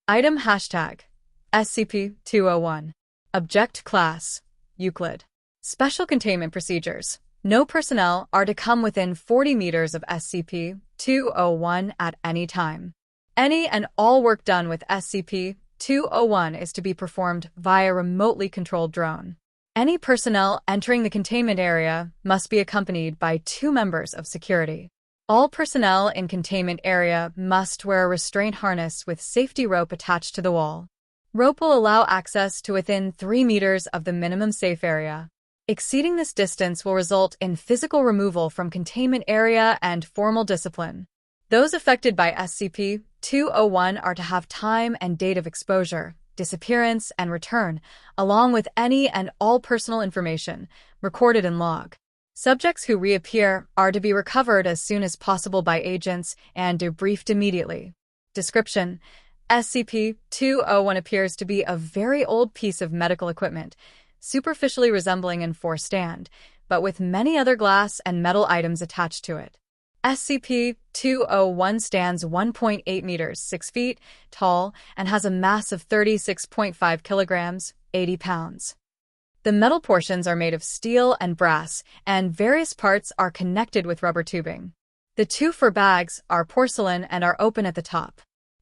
Item hashtag SCP-201. Object Class Euclid. Special Containment Procedures. No personnel are to come within 40 meters of SCP-201 at any time. Any and all work done with SCP-201 is to be performed via remotely controlled drone. Any personnel entering the containment area must be accompanied by 2 members of security. All personnel in containment area must wear a restraint harness with safety rope attached to the wall. Rope will allow access to within 3 meters of the minimum safe area. Exceeding this distance will result in physical removal from containment area and formal discipline. Those affected by SCP-201 are to have time and date of exposure, disappearance, and return, along with any and all personal information, recorded in log. Subjects who reappear are to be recovered as soon as possible by agents and debriefed immediately. Description: SCP-201 appears to be a very old piece of medical equipment, superficially resembling an A4 stand, but with many other glass and metal items attached to it. SCP-201 stands 1.8 meters, 6 feet, tall, and has a mass of 36.5 kilograms, 80 pounds. The metal portions are made of steel and brass, and various parts are connected with rubber tubing. The 2 fur bags are porcelain and are open at the top.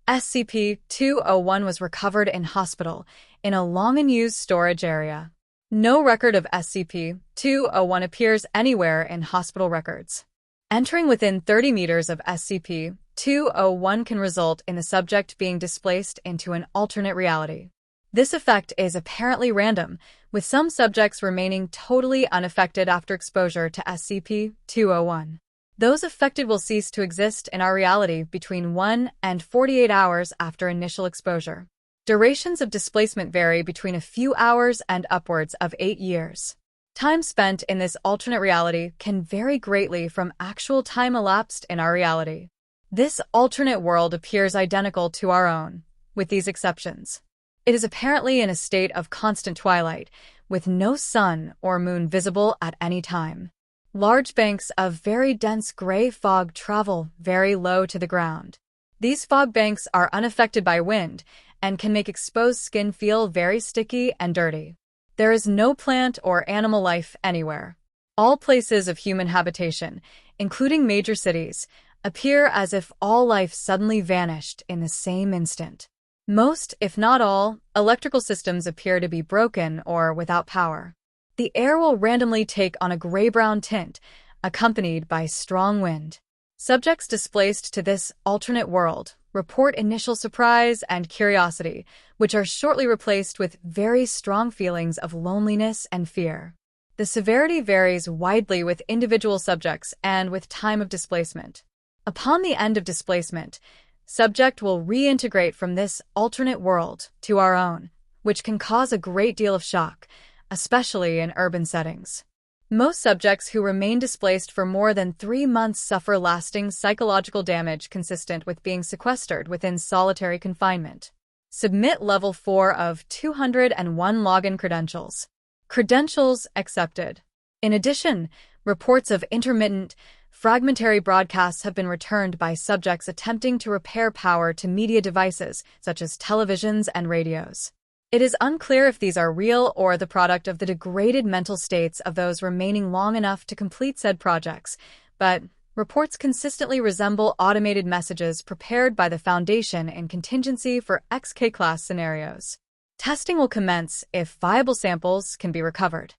SCP-201 was recovered in hospital, in a long-unused storage area. No record of SCP-201 appears anywhere in hospital records. Entering within 30 meters of SCP-201 can result in the subject being displaced into an alternate reality. This effect is apparently random, with some subjects remaining totally unaffected after exposure to SCP-201. Those affected will cease to exist in our reality between 1 and 48 hours after initial exposure. Durations of displacement vary between a few hours and upwards of 8 years. Time spent in this alternate reality can vary greatly from actual time elapsed in our reality. This alternate world appears identical to our own, with these exceptions. It is apparently in a state of constant twilight, with no sun or moon visible at any time. Large banks of very dense gray fog travel very low to the ground. These fog banks are unaffected by wind and can make exposed skin feel very sticky and dirty. There is no plant or animal life anywhere. All places of human habitation, including major cities, appear as if all life suddenly vanished in the same instant. Most, if not all, electrical systems appear to be broken or without power. The air will randomly take on a gray-brown tint, accompanied by strong wind. Subjects displaced to this alternate world report initial surprise and curiosity, which are shortly replaced with very strong feelings of loneliness and fear. The severity varies widely with individual subjects and with time of displacement. Upon the end of displacement, subject will reintegrate from this alternate world to our own, which can cause a great deal of shock, especially in urban settings. Most subjects who remain displaced for more than 3 months suffer lasting psychological damage consistent with being sequestered within solitary confinement. Submit Level 4 of 201 login credentials. Credentials accepted. In addition, reports of intermittent, fragmentary broadcasts have been returned by subjects attempting to repair power to media devices, such as televisions and radios. It is unclear if these are real or the product of the degraded mental states of those remaining long enough to complete said projects, but reports consistently resemble automated messages prepared by the Foundation in contingency for XK-class scenarios. Testing will commence if viable samples can be recovered.